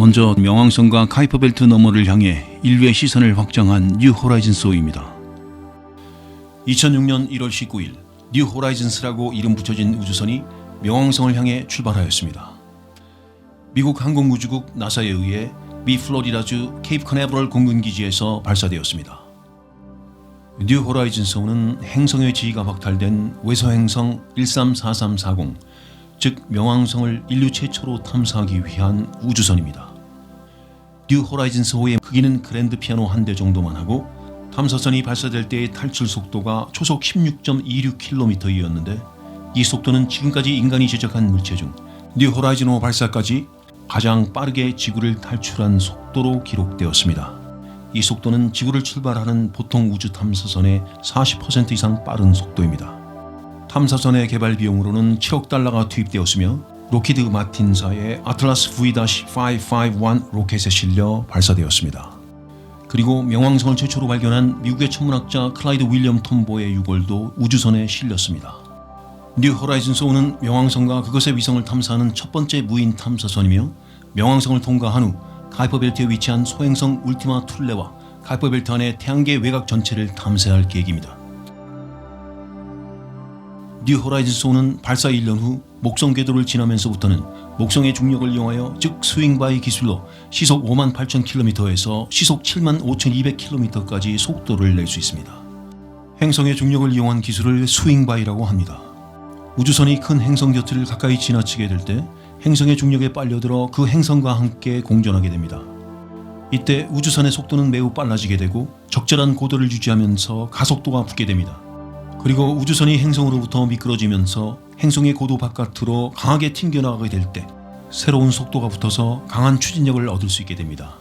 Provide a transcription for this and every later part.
먼저 명왕성과 카이퍼 벨트 너머를 향해 인류의 시선을 확장한 뉴 호라이즌스호입니다. 2006년 1월 19일 뉴 호라이즌스라고 이름 붙여진 우주선이 명왕성을 향해 출발하였습니다. 미국 항공우주국 나사에 의해 미 플로리다주 케이프 커네버럴 공군기지에서 발사되었습니다. 뉴 호라이즌스호는 행성의 지위가 박탈된 외서행성 134340, 즉 명왕성을 인류 최초로 탐사하기 위한 우주선입니다. 뉴 호라이즌스호의 크기는 그랜드 피아노 한 대 정도만 하고 탐사선이 발사될 때의 탈출 속도가 초속 16.26km이었는데 이 속도는 지금까지 인간이 제작한 물체 중 뉴 호라이즌호 발사까지 가장 빠르게 지구를 탈출한 속도로 기록되었습니다. 이 속도는 지구를 출발하는 보통 우주 탐사선의 40% 이상 빠른 속도입니다. 탐사선의 개발 비용으로는 7억 달러가 투입되었으며 로키드 마틴사의 아틀라스 V-551 로켓에 실려 발사되었습니다. 그리고 명왕성을 최초로 발견한 미국의 천문학자 클라이드 윌리엄 톰보의 유골도 우주선에 실렸습니다. 뉴 호라이즌스호는 명왕성과 그것의 위성을 탐사하는 첫 번째 무인 탐사선이며 명왕성을 통과한 후 카이퍼 벨트에 위치한 소행성 울티마 툴레와 카이퍼 벨트 안의 태양계 외곽 전체를 탐사할 계획입니다. 뉴 호라이즌스호는 발사 1년 후 목성 궤도를 지나면서부터는 목성의 중력을 이용하여 즉 스윙바이 기술로 시속 58,000km에서 시속 75,200km까지 속도를 낼 수 있습니다. 행성의 중력을 이용한 기술을 스윙바이라고 합니다. 우주선이 큰 행성 곁을 가까이 지나치게 될 때 행성의 중력에 빨려들어 그 행성과 함께 공전하게 됩니다. 이때 우주선의 속도는 매우 빨라지게 되고 적절한 고도를 유지하면서 가속도가 붙게 됩니다. 그리고 우주선이 행성으로부터 미끄러지면서 행성의 고도 바깥으로 강하게 튕겨나가게 될 때 새로운 속도가 붙어서 강한 추진력을 얻을 수 있게 됩니다.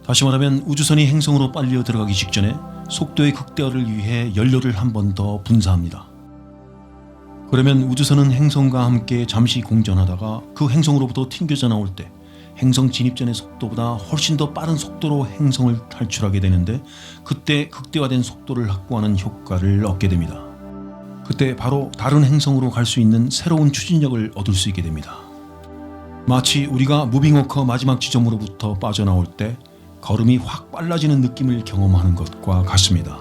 다시 말하면 우주선이 행성으로 빨려 들어가기 직전에 속도의 극대화를 위해 연료를 한 번 더 분사합니다. 그러면 우주선은 행성과 함께 잠시 공전하다가 그 행성으로부터 튕겨져 나올 때 행성 진입 전의 속도보다 훨씬 더 빠른 속도로 행성을 탈출하게 되는데 그때 극대화된 속도를 확보하는 효과를 얻게 됩니다. 그때 바로 다른 행성으로 갈 수 있는 새로운 추진력을 얻을 수 있게 됩니다. 마치 우리가 무빙워커 마지막 지점으로부터 빠져나올 때 걸음이 확 빨라지는 느낌을 경험하는 것과 같습니다.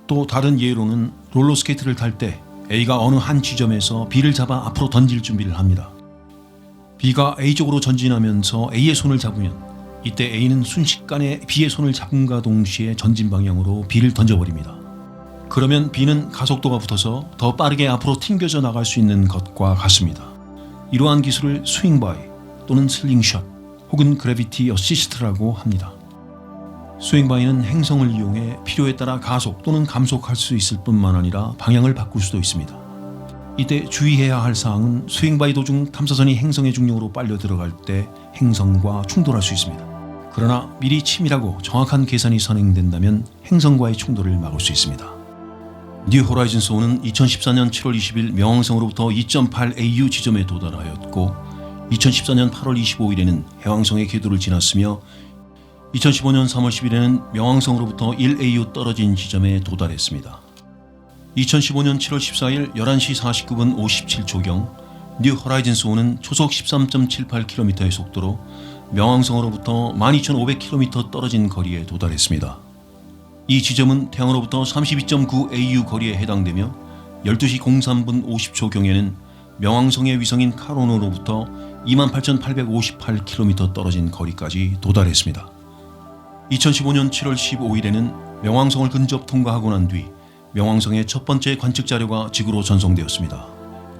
또 다른 예로는 롤러스케이트를 탈 때 A가 어느 한 지점에서 B를 잡아 앞으로 던질 준비를 합니다. B가 A 쪽으로 전진하면서 A의 손을 잡으면 이때 A는 순식간에 B의 손을 잡음과 동시에 전진 방향으로 B를 던져버립니다. 그러면 B는 가속도가 붙어서 더 빠르게 앞으로 튕겨져 나갈 수 있는 것과 같습니다. 이러한 기술을 스윙바이 또는 슬링샷 혹은 그래비티 어시스트라고 합니다. 스윙바이는 행성을 이용해 필요에 따라 가속 또는 감속할 수 있을 뿐만 아니라 방향을 바꿀 수도 있습니다. 이때 주의해야 할 사항은 스윙바이 도중 탐사선이 행성의 중력으로 빨려 들어갈 때 행성과 충돌할 수 있습니다. 그러나 미리 치밀하고 정확한 계산이 선행된다면 행성과의 충돌을 막을 수 있습니다. 뉴 호라이즌스호는 2014년 7월 20일 명왕성으로부터 2.8AU 지점에 도달하였고 2014년 8월 25일에는 해왕성의 궤도를 지났으며 2015년 3월 10일에는 명왕성으로부터 1AU 떨어진 지점에 도달했습니다. 2015년 7월 14일 11시 49분 57초경 뉴 호라이즌스호는 초속 13.78km의 속도로 명왕성으로부터 12,500km 떨어진 거리에 도달했습니다. 이 지점은 태양으로부터 32.9AU 거리에 해당되며 12시 03분 50초경에는 명왕성의 위성인 카로노로부터 28,858km 떨어진 거리까지 도달했습니다. 2015년 7월 15일에는 명왕성을 근접 통과하고 난 뒤 명왕성의 첫 번째 관측 자료가 지구로 전송되었습니다.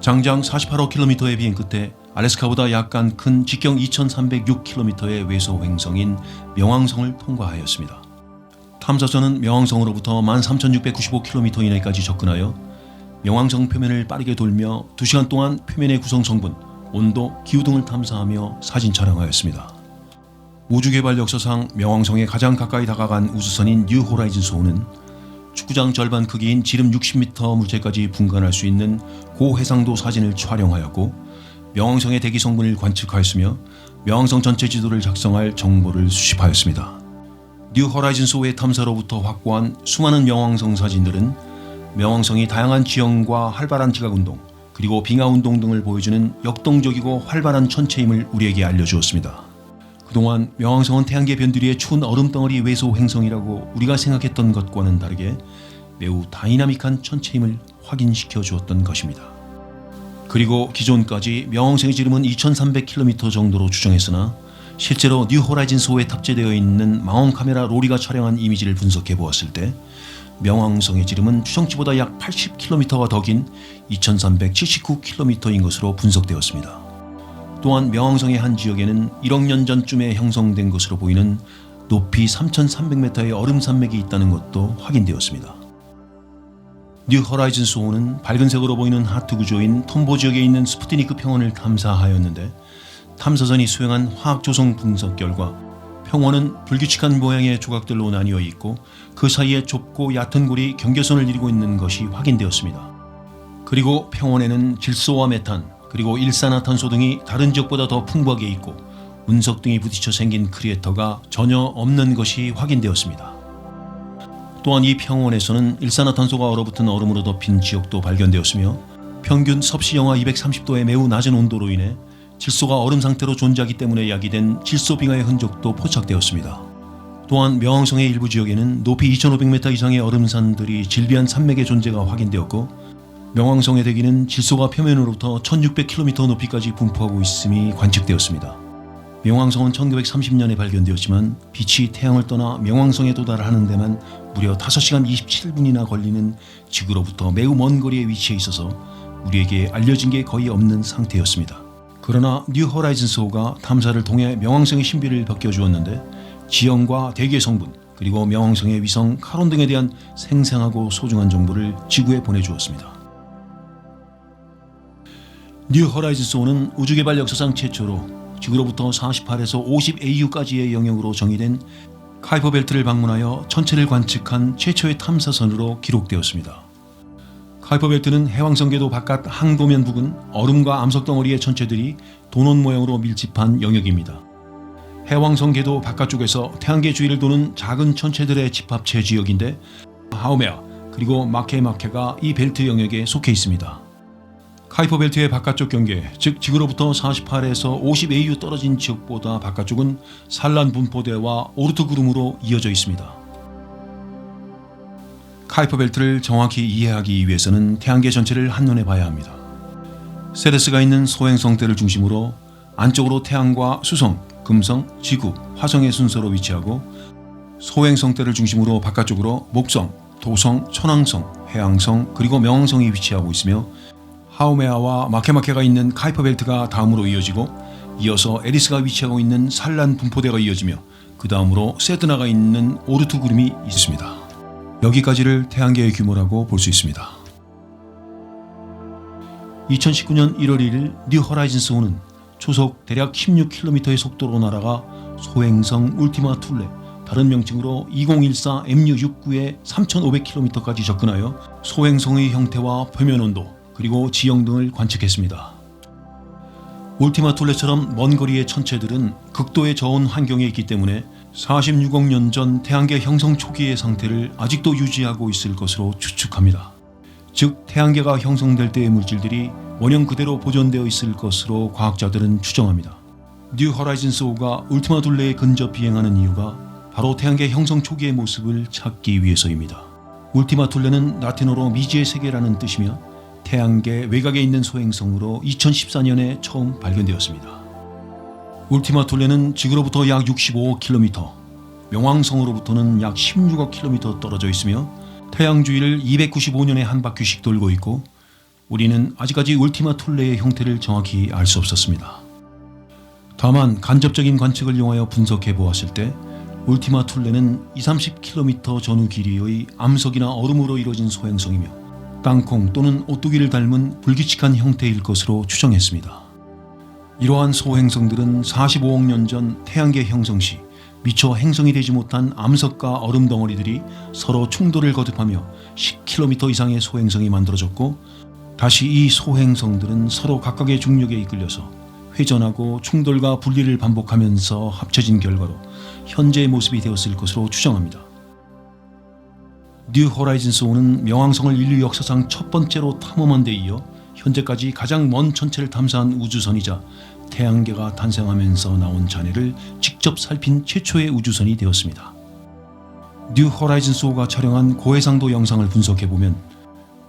장장 48km의 비행 끝에 알래스카보다 약간 큰 직경 2306km의 외소 행성인 명왕성을 통과하였습니다. 탐사선은 명왕성으로부터 13,695km 이내까지 접근하여 명왕성 표면을 빠르게 돌며 2시간 동안 표면의 구성 성분, 온도, 기후 등을 탐사하며 사진 촬영하였습니다. 우주개발 역사상 명왕성에 가장 가까이 다가간 우주선인 뉴 호라이즌스호는 축구장 절반 크기인 지름 60m 물체까지 분간할 수 있는 고해상도 사진을 촬영하였고 명왕성의 대기 성분을 관측하였으며 명왕성 전체 지도를 작성할 정보를 수집하였습니다. 뉴 호라이즌스호의 탐사로부터 확보한 수많은 명왕성 사진들은 명왕성이 다양한 지형과 활발한 지각운동, 그리고 빙하 운동 등을 보여주는 역동적이고 활발한 천체임을 우리에게 알려주었습니다. 그동안 명왕성은 태양계 변두리의 추운 얼음덩어리 외소 행성이라고 우리가 생각했던 것과는 다르게 매우 다이나믹한 천체임을 확인시켜 주었던 것입니다. 그리고 기존까지 명왕성의 지름은 2300km 정도로 추정했으나 실제로 뉴 호라이즌스호에 탑재되어 있는 망원 카메라 로리가 촬영한 이미지를 분석해 보았을 때 명왕성의 지름은 추정치보다 약 80km가 더 긴 2379km인 것으로 분석되었습니다. 또한 명왕성의 한 지역에는 1억 년 전쯤에 형성된 것으로 보이는 높이 3300m의 얼음 산맥이 있다는 것도 확인되었습니다. 뉴 호라이즌스호는 밝은색으로 보이는 하트 구조인 톰보 지역에 있는 스푸트니크 평원을 탐사하였는데 탐사선이 수행한 화학 조성 분석 결과 평원은 불규칙한 모양의 조각들로 나뉘어 있고 그 사이에 좁고 얕은 골이 경계선을 이루고 있는 것이 확인되었습니다. 그리고 평원에는 질소와 메탄 그리고 일산화탄소 등이 다른 지역보다 더 풍부하게 있고 운석 등이 부딪혀 생긴 크리에터가 전혀 없는 것이 확인되었습니다. 또한 이 평원에서는 일산화탄소가 얼어붙은 얼음으로 덮인 지역도 발견되었으며 평균 섭씨 영하 230도의 매우 낮은 온도로 인해 질소가 얼음 상태로 존재하기 때문에 야기된 질소 빙하의 흔적도 포착되었습니다. 또한 명왕성의 일부 지역에는 높이 2500m 이상의 얼음산들이 질비한 산맥의 존재가 확인되었고 명왕성의 대기는 질소가 표면으로부터 1600km 높이까지 분포하고 있음이 관측되었습니다. 명왕성은 1930년에 발견되었지만 빛이 태양을 떠나 명왕성에 도달하는 데만 무려 5시간 27분이나 걸리는 지구로부터 매우 먼 거리에 위치해 있어서 우리에게 알려진 게 거의 없는 상태였습니다. 그러나 뉴 호라이즌스호가 탐사를 통해 명왕성의 신비를 벗겨주었는데 지형과 대기의 성분 그리고 명왕성의 위성 카론 등에 대한 생생하고 소중한 정보를 지구에 보내주었습니다. 뉴 호라이즌스호는 우주개발 역사상 최초로 지구로부터 48에서 50AU까지의 영역으로 정의된 카이퍼 벨트를 방문하여 천체를 관측한 최초의 탐사선으로 기록되었습니다. 카이퍼 벨트는 해왕성 궤도 바깥 항도면 부근 얼음과 암석덩어리의 천체들이 도넛 모양으로 밀집한 영역입니다. 해왕성 궤도 바깥쪽에서 태양계 주위를 도는 작은 천체들의 집합체 지역인데 하우메아 그리고 마케마케가 이 벨트 영역에 속해 있습니다. 카이퍼 벨트의 바깥쪽 경계, 즉 지구로부터 48에서 50AU 떨어진 지역보다 바깥쪽은 산란 분포대와 오르트 구름으로 이어져 있습니다. 카이퍼 벨트를 정확히 이해하기 위해서는 태양계 전체를 한눈에 봐야 합니다. 세레스가 있는 소행성대를 중심으로 안쪽으로 태양과 수성, 금성, 지구, 화성의 순서로 위치하고 소행성대를 중심으로 바깥쪽으로 목성, 토성, 천왕성, 해왕성 그리고 명왕성이 위치하고 있으며 하우메아와 마케마케가 있는 카이퍼 벨트가 다음으로 이어지고 이어서 에리스가 위치하고 있는 산란 분포대가 이어지며 그 다음으로 세드나가 있는 오르트 구름이 있습니다. 여기까지를 태양계의 규모라고 볼 수 있습니다. 2019년 1월 1일 뉴 호라이즌스호는 초속 대략 16km의 속도로 날아가 소행성 울티마 툴레 다른 명칭으로 2014 MU69의 3500km까지 접근하여 소행성의 형태와 표면 온도 그리고 지형 등을 관측했습니다. 울티마 툴레처럼 먼 거리의 천체들은 극도의 저온 환경에 있기 때문에 46억 년 전 태양계 형성 초기의 상태를 아직도 유지하고 있을 것으로 추측합니다. 즉 태양계가 형성될 때의 물질들이 원형 그대로 보존되어 있을 것으로 과학자들은 추정합니다. 뉴 호라이즌스호가 울티마 툴레에 근접 비행하는 이유가 바로 태양계 형성 초기의 모습을 찾기 위해서입니다. 울티마 툴레는 라틴어로 미지의 세계라는 뜻이며 태양계 외곽에 있는 소행성으로 2014년에 처음 발견되었습니다. 울티마 툴레는 지구로부터 약 65km, 명왕성으로부터는 약 16km 떨어져 있으며 태양 주위를 295년에 한 바퀴씩 돌고 있고 우리는 아직까지 울티마 툴레의 형태를 정확히 알 수 없었습니다. 다만 간접적인 관측을 이용하여 분석해 보았을 때 울티마 툴레는 20-30km 전후 길이의 암석이나 얼음으로 이루어진 소행성이며 땅콩 또는 오뚜기를 닮은 불규칙한 형태일 것으로 추정했습니다. 이러한 소행성들은 45억 년 전 태양계 형성 시 미처 행성이 되지 못한 암석과 얼음 덩어리들이 서로 충돌을 거듭하며 10km 이상의 소행성이 만들어졌고 다시 이 소행성들은 서로 각각의 중력에 이끌려서 회전하고 충돌과 분리를 반복하면서 합쳐진 결과로 현재의 모습이 되었을 것으로 추정합니다. 뉴 호라이즌스호는 명왕성을 인류 역사상 첫 번째로 탐험한 데 이어 현재까지 가장 먼 천체를 탐사한 우주선이자 태양계가 탄생하면서 나온 잔해를 직접 살핀 최초의 우주선이 되었습니다. 뉴 호라이즌스 5가 촬영한 고해상도 영상을 분석해보면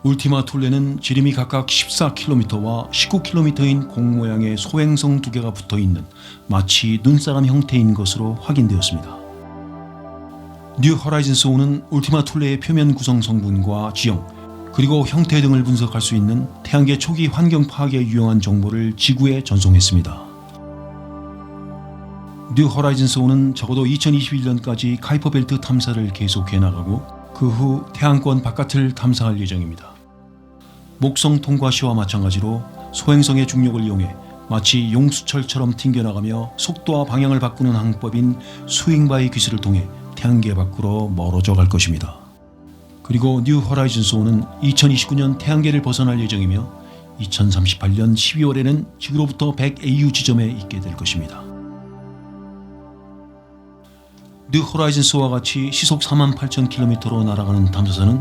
울티마 툴레는 지름이 각각 14km와 19km인 공 모양의 소행성 두 개가 붙어있는 마치 눈사람 형태인 것으로 확인되었습니다. 뉴 호라이즌스 5는 울티마 툴레의 표면 구성 성분과 지형, 그리고 형태 등을 분석할 수 있는 태양계 초기 환경 파악에 유용한 정보를 지구에 전송했습니다. 뉴 호라이즌스 5는 적어도 2021년까지 카이퍼 벨트 탐사를 계속해 나가고 그 후 태양권 바깥을 탐사할 예정입니다. 목성 통과 시와 마찬가지로 소행성의 중력을 이용해 마치 용수철처럼 튕겨나가며 속도와 방향을 바꾸는 항법인 스윙바이 기술을 통해 태양계 밖으로 멀어져 갈 것입니다. 그리고 뉴 호라이즌스 5는 2029년 태양계를 벗어날 예정이며 2038년 12월에는 지구로부터 100AU 지점에 있게 될 것입니다. 뉴 호라이즌스와 같이 시속 48,000km로 날아가는 탐사선은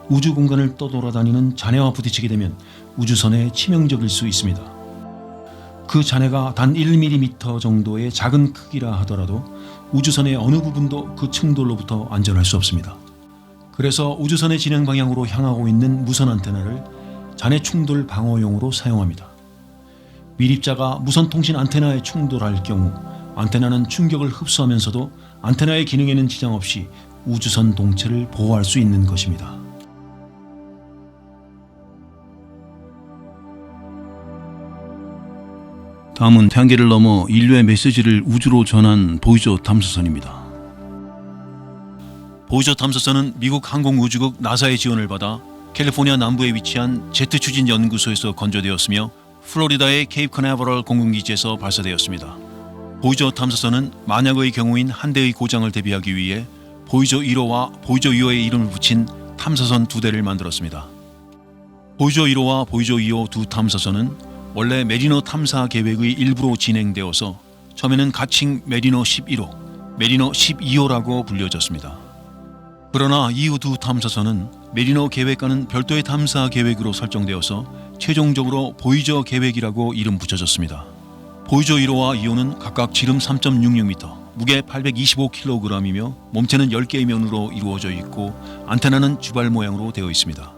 우주 공간을 떠돌아다니는 잔해와 부딪히게 되면 우주선에 치명적일 수 있습니다. 그 잔해가 단 1mm 정도의 작은 크기라 하더라도 우주선의 어느 부분도 그 충돌로부터 안전할 수 없습니다. 그래서 우주선의 진행 방향으로 향하고 있는 무선 안테나를 잔해 충돌 방어용으로 사용합니다. 미립자가 무선 통신 안테나에 충돌할 경우 안테나는 충격을 흡수하면서도 안테나의 기능에는 지장 없이 우주선 동체를 보호할 수 있는 것입니다. 다음은 태양계를 넘어 인류의 메시지를 우주로 전한 보이저 탐사선입니다. 보이저 탐사선은 미국 항공우주국 나사의 지원을 받아 캘리포니아 남부에 위치한 제트 추진 연구소에서 건조되었으며 플로리다의 케이프 커네버럴 공군기지에서 발사되었습니다. 보이저 탐사선은 만약의 경우인 한 대의 고장을 대비하기 위해 보이저 1호와 보이저 2호의 이름을 붙인 탐사선 두 대를 만들었습니다. 보이저 1호와 보이저 2호 두 탐사선은 원래 메리너 탐사 계획의 일부로 진행되어서 처음에는 가칭 메리너 11호, 메리너 12호라고 불려졌습니다. 그러나 이후 두 탐사선은 메리너 계획과는 별도의 탐사 계획으로 설정되어서 최종적으로 보이저 계획이라고 이름 붙여졌습니다. 보이저 1호와 2호는 각각 지름 3.66m, 무게 825kg이며 몸체는 10개의 면으로 이루어져 있고 안테나는 주발 모양으로 되어 있습니다.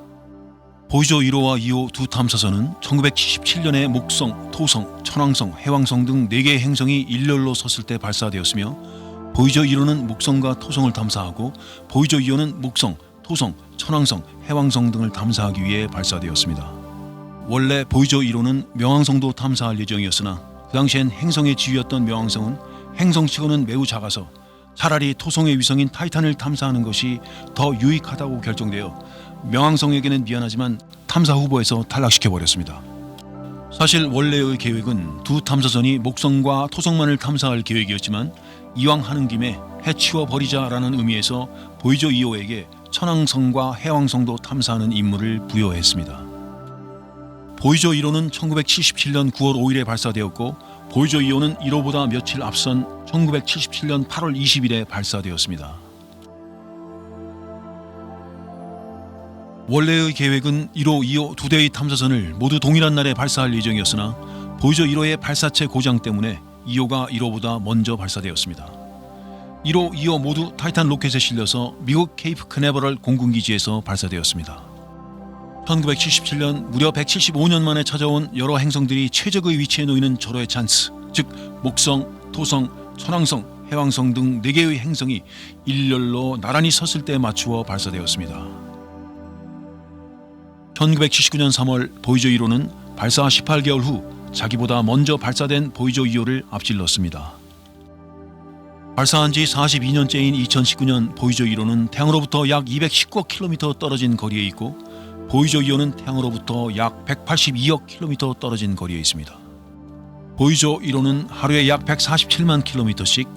보이저 1호와 2호 두 탐사선은 1977년에 목성, 토성, 천왕성, 해왕성 등 4개의 행성이 일렬로 섰을 때 발사되었으며 보이저 1호는 목성과 토성을 탐사하고 보이저 2호는 목성, 토성, 천왕성, 해왕성 등을 탐사하기 위해 발사되었습니다. 원래 보이저 1호는 명왕성도 탐사할 예정이었으나 그 당시엔 행성의 지위였던 명왕성은 행성치고는 매우 작아서 차라리 토성의 위성인 타이탄을 탐사하는 것이 더 유익하다고 결정되어 명왕성에게는 미안하지만 탐사 후보에서 탈락시켜버렸습니다. 사실 원래의 계획은 두 탐사선이 목성과 토성만을 탐사할 계획이었지만 이왕 하는 김에 해치워버리자라는 의미에서 보이저 2호에게 천왕성과 해왕성도 탐사하는 임무를 부여했습니다. 보이저 1호는 1977년 9월 5일에 발사되었고 보이저 2호는 1호보다 며칠 앞선 1977년 8월 20일에 발사되었습니다. 원래의 계획은 1호, 2호 두 대의 탐사선을 모두 동일한 날에 발사할 예정이었으나 보이저 1호의 발사체 고장 때문에 2호가 1호보다 먼저 발사되었습니다. 1호, 2호 모두 타이탄 로켓에 실려서 미국 케이프 커네버럴 공군기지에서 발사되었습니다. 1977년 무려 175년 만에 찾아온 여러 행성들이 최적의 위치에 놓이는 절호의 찬스, 즉 목성, 토성, 천왕성, 해왕성 등 4개의 행성이 일렬로 나란히 섰을 때 맞추어 발사되었습니다. 1979년 3월 보이저 1호는 발사 18개월 후 자기보다 먼저 발사된 보이저 2호를 앞질렀습니다. 발사한 지 42년째인 2019년 보이저 1호는 태양으로부터 약 219km 떨어진 거리에 있고 보이저 2호는 태양으로부터 약 182억 km 떨어진 거리에 있습니다. 보이저 1호는 하루에 약 147만 km씩,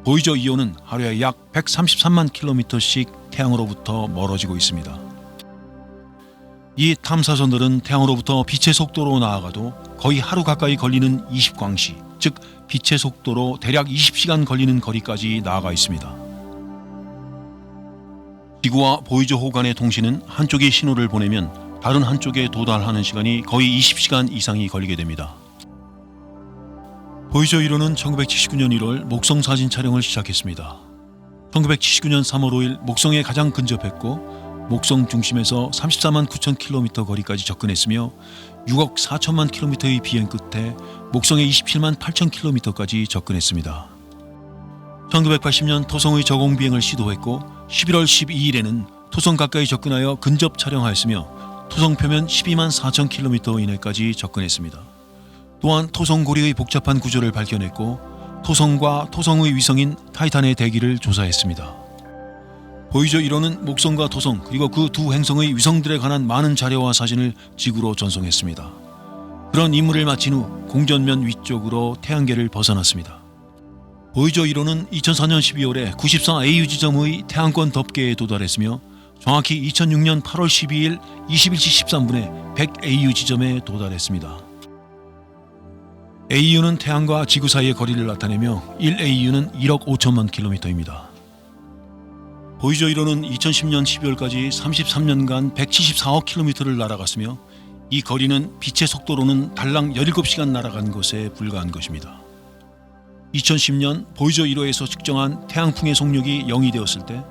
보이저 2호는 하루에 약 133만 km씩 태양으로부터 멀어지고 있습니다. 이 탐사선들은 태양으로부터 빛의 속도로 나아가도 거의 하루 가까이 걸리는 20광시, 즉 빛의 속도로 대략 20시간 걸리는 거리까지 나아가 있습니다. 지구와 보이저 호 간의 통신은 한쪽이 신호를 보내면 다른 한쪽에 도달하는 시간이 거의 20시간 이상이 걸리게 됩니다. 보이저 1호는 1979년 1월 목성 사진 촬영을 시작했습니다. 1979년 3월 5일 목성에 가장 근접했고 목성 중심에서 34만 9천 킬로미터 거리까지 접근했으며 6억 4천만 킬로미터의 비행 끝에 목성에 27만 8천 킬로미터까지 접근했습니다. 1980년 토성의 저공 비행을 시도했고 11월 12일에는 토성 가까이 접근하여 근접 촬영하였으며 토성 표면 12만 4천 킬로미터 이내까지 접근했습니다. 또한 토성 고리의 복잡한 구조를 발견했고 토성과 토성의 위성인 타이탄의 대기를 조사했습니다. 보이저 1호는 목성과 토성 그리고 그 두 행성의 위성들에 관한 많은 자료와 사진을 지구로 전송했습니다. 그런 임무를 마친 후 공전면 위쪽으로 태양계를 벗어났습니다. 보이저 1호는 2004년 12월에 94AU 지점의 태양권 덮개에 도달했으며 정확히 2006년 8월 12일 21시 13분에 100AU 지점에 도달했습니다. AU는 태양과 지구 사이의 거리를 나타내며 1AU는 1억 5천만 킬로미터입니다. 보이저 1호는 2010년 12월까지 33년간 174억 킬로미터를 날아갔으며 이 거리는 빛의 속도로는 달랑 17시간 날아간 것에 불과한 것입니다. 2010년 보이저 1호에서 측정한 태양풍의 속력이 0이 되었을 때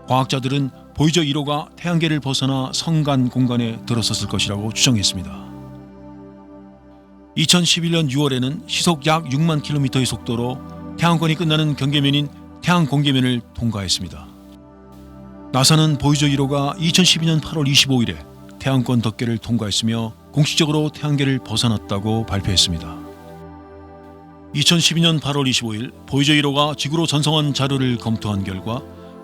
과학자들은 보이저 1호가 태양계를 벗어나 성간 공간에 들어섰을 것이라고 추정했습니다. 2011년 6월에는 시속 약 6만 킬로미터의 속도로 태양권이 끝나는 경계면인 태양 공계면을 통과했습니다. 나사는 보이저 1호가 2012년 8월 25일에 태양권 덮개를 통과했으며 공식적으로 태양계를 벗어났다고 발표했습니다. 2012년 8월 25일 보이저 1호가 지구로 전송한 자료를 검토한 결과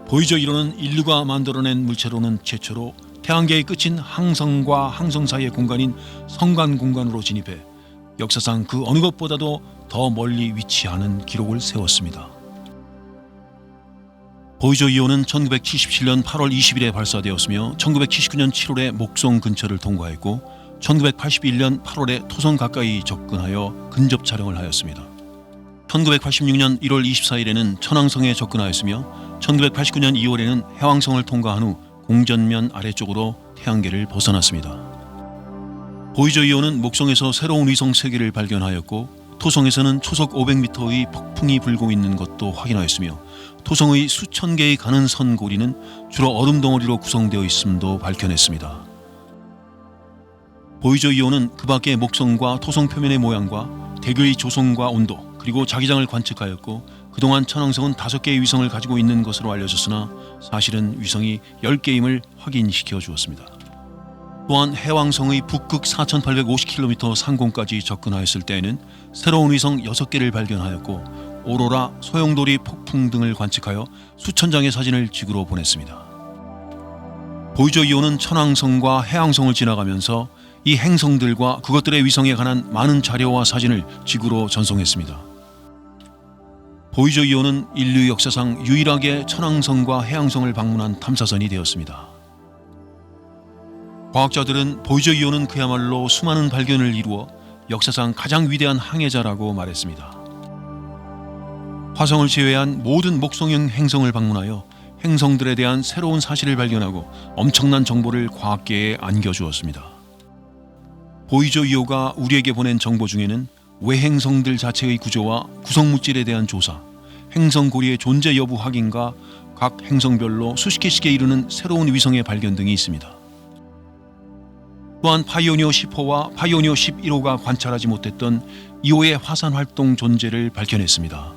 보이저 1호는 인류가 만들어낸 물체로는 최초로 태양계의 끝인 항성과 항성 사이의 공간인 성간 공간으로 진입해 역사상 그 어느 것보다도 더 멀리 위치하는 기록을 세웠습니다. 보이저 2호는 1977년 8월 20일에 발사되었으며 1979년 7월에 목성 근처를 통과했고 1981년 8월에 토성 가까이 접근하여 근접 촬영을 하였습니다. 1986년 1월 24일에는 천왕성에 접근하였으며 1989년 2월에는 해왕성을 통과한 후 공전면 아래쪽으로 태양계를 벗어났습니다. 보이저 2호는 목성에서 새로운 위성 3개를 발견하였고 토성에서는 초속 500m의 폭풍이 불고 있는 것도 확인하였으며 토성의 수천 개의 가는 선고리는 주로 얼음 덩어리로 구성되어 있음도 밝혀냈습니다. 보이저 2호는 그 밖의 목성과 토성 표면의 모양과 대기의 조성과 온도 그리고 자기장을 관측하였고 그동안 천왕성은 5개의 위성을 가지고 있는 것으로 알려졌으나 사실은 위성이 10개임을 확인시켜 주었습니다. 또한 해왕성의 북극 4,850km 상공까지 접근하였을 때에는 새로운 위성 6개를 발견하였고 오로라, 소용돌이 폭풍 등을 관측하여 수천 장의 사진을 지구로 보냈습니다. 보이저 2호는 천왕성과 해왕성을 지나가면서 이 행성들과 그것들의 위성에 관한 많은 자료와 사진을 지구로 전송했습니다. 보이저 2호는 인류 역사상 유일하게 천왕성과 해왕성을 방문한 탐사선이 되었습니다. 과학자들은 보이저 2호는 그야말로 수많은 발견을 이루어 역사상 가장 위대한 항해자라고 말했습니다. 화성을 제외한 모든 목성형 행성을 방문하여 행성들에 대한 새로운 사실을 발견하고 엄청난 정보를 과학계에 안겨주었습니다. 보이저 2호가 우리에게 보낸 정보 중에는 외행성들 자체의 구조와 구성물질에 대한 조사, 행성 고리의 존재 여부 확인과 각 행성별로 수십 개씩에 이르는 새로운 위성의 발견 등이 있습니다. 또한 파이오니어 10호와 파이오니어 11호가 관찰하지 못했던 2호의 화산 활동 존재를 밝혀냈습니다.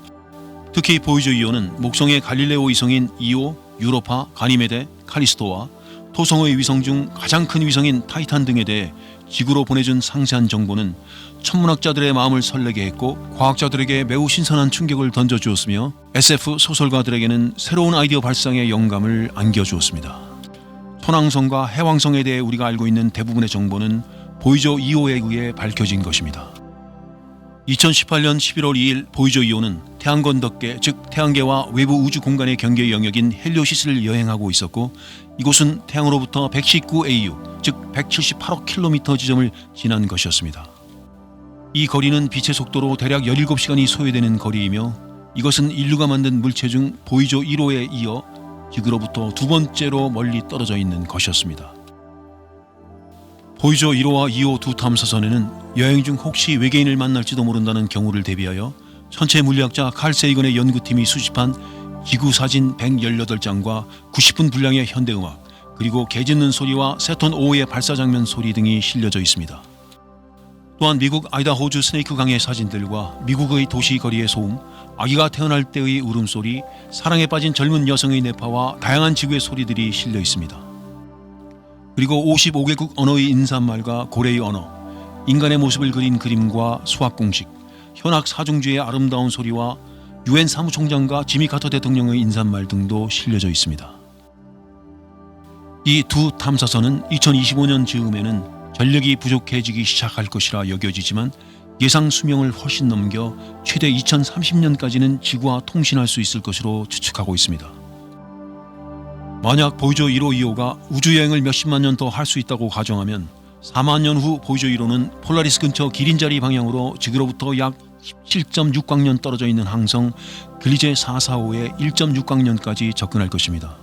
특히 보이저 2호는 목성의 갈릴레오 위성인 2호, 유로파, 가니메데, 칼리스토와 토성의 위성 중 가장 큰 위성인 타이탄 등에 대해 지구로 보내준 상세한 정보는 천문학자들의 마음을 설레게 했고 과학자들에게 매우 신선한 충격을 던져주었으며 SF 소설가들에게는 새로운 아이디어 발상의 영감을 안겨주었습니다. 천왕성과 해왕성에 대해 우리가 알고 있는 대부분의 정보는 보이저 2호에 의해 밝혀진 것입니다. 2018년 11월 2일 보이저 2호는 태양권 덮개, 즉 태양계와 외부 우주 공간의 경계 영역인 헬리오시스를 여행하고 있었고 이곳은 태양으로부터 119AU, 즉 178억 킬로미터 지점을 지난 것이었습니다. 이 거리는 빛의 속도로 대략 17시간이 소요되는 거리이며 이것은 인류가 만든 물체 중 보이저 1호에 이어 지구로부터 두 번째로 멀리 떨어져 있는 것이었습니다. 보이저 1호와 2호 두 탐사선에는 여행 중 혹시 외계인을 만날지도 모른다는 경우를 대비하여 천체 물리학자 칼 세이건의 연구팀이 수집한 지구 사진 118장과 90분 분량의 현대음악, 그리고 개 짖는 소리와 세톤 5의 발사 장면 소리 등이 실려져 있습니다. 또한 미국 아이다호주 스네이크 강의 사진들과 미국의 도시 거리의 소음, 아기가 태어날 때의 울음소리, 사랑에 빠진 젊은 여성의 내파와 다양한 지구의 소리들이 실려 있습니다. 그리고 55개국 언어의 인사말과 고래의 언어, 인간의 모습을 그린 그림과 수학 공식, 현악 사중주의 아름다운 소리와 유엔 사무총장과 지미 카터 대통령의 인사말 등도 실려져 있습니다. 이 두 탐사선은 2025년 즈음에는 전력이 부족해지기 시작할 것이라 여겨지지만 예상 수명을 훨씬 넘겨 최대 2030년까지는 지구와 통신할 수 있을 것으로 추측하고 있습니다. 만약 보이저 1호 2호가 우주여행을 몇십만 년 더 할 수 있다고 가정하면 4만 년 후 보이저 1호는 폴라리스 근처 기린자리 방향으로 지구로부터 약 17.6광년 떨어져 있는 항성 글리제 445의 1.6광년까지 접근할 것입니다.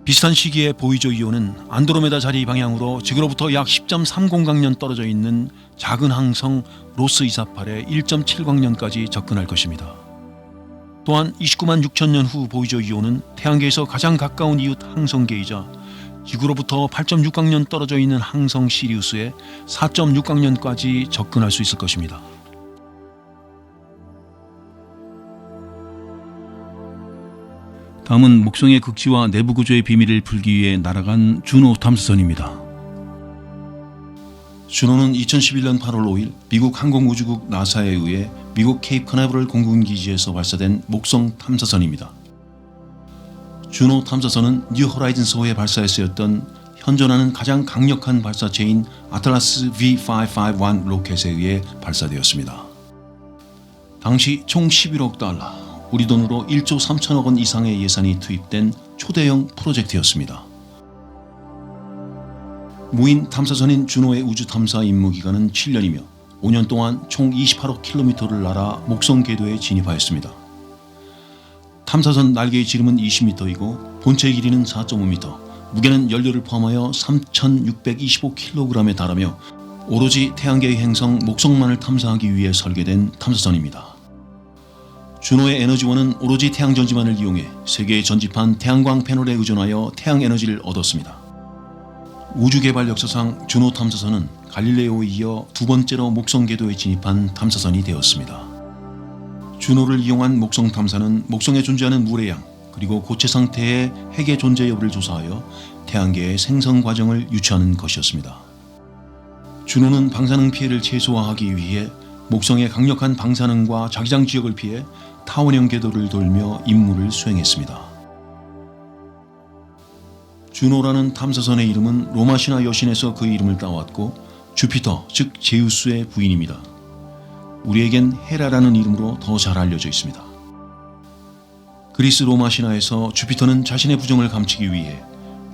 비슷한 시기에 보이저 2호는 안드로메다 자리 방향으로 지구로부터 약 10.30광년 떨어져 있는 작은 항성 로스 248의 1.7광년까지 접근할 것입니다. 또한 29만 6천 년 후 보이저 2호는 태양계에서 가장 가까운 이웃 항성계이자 지구로부터 8.6광년 떨어져 있는 항성 시리우스의 4.6광년까지 접근할 수 있을 것입니다. 다음은 목성의 극지와 내부 구조의 비밀을 풀기 위해 날아간 주노 탐사선입니다. 주노는 2011년 8월 5일 미국 항공우주국 나사에 의해 미국 케이프 카나베럴 공군기지에서 발사된 목성 탐사선입니다. 주노 탐사선은 뉴 호라이즌스호에 발사에 쓰였던 현존하는 가장 강력한 발사체인 아틀라스 V551 로켓에 의해 발사되었습니다. 당시 총 11억 달러, 우리 돈으로 1조 3천억 원 이상의 예산이 투입된 초대형 프로젝트였습니다. 무인 탐사선인 주노의 우주 탐사 임무 기간은 7년이며 5년 동안 총 28억 킬로미터를 날아 목성 궤도에 진입하였습니다. 탐사선 날개의 지름은 20m이고 본체 길이는 4.5m, 무게는 연료를 포함하여 3,625kg에 달하며 오로지 태양계의 행성 목성만을 탐사하기 위해 설계된 탐사선입니다. 주노의 에너지원은 오로지 태양전지만을 이용해 세계에 전집한 태양광 패널에 의존하여 태양에너지를 얻었습니다. 우주개발 역사상 주노 탐사선은 갈릴레오에 이어 두 번째로 목성 궤도에 진입한 탐사선이 되었습니다. 주노를 이용한 목성 탐사는 목성에 존재하는 물의 양, 그리고 고체 상태의 핵의 존재 여부를 조사하여 태양계의 생성 과정을 유추하는 것이었습니다. 주노는 방사능 피해를 최소화하기 위해 목성의 강력한 방사능과 자기장 지역을 피해 타원형 궤도를 돌며 임무를 수행했습니다. 주노라는 탐사선의 이름은 로마 신화 여신에서 그 이름을 따왔고 주피터, 즉 제우스의 부인입니다. 우리에겐 헤라라는 이름으로 더 잘 알려져 있습니다. 그리스 로마 신화에서 주피터는 자신의 부정을 감추기 위해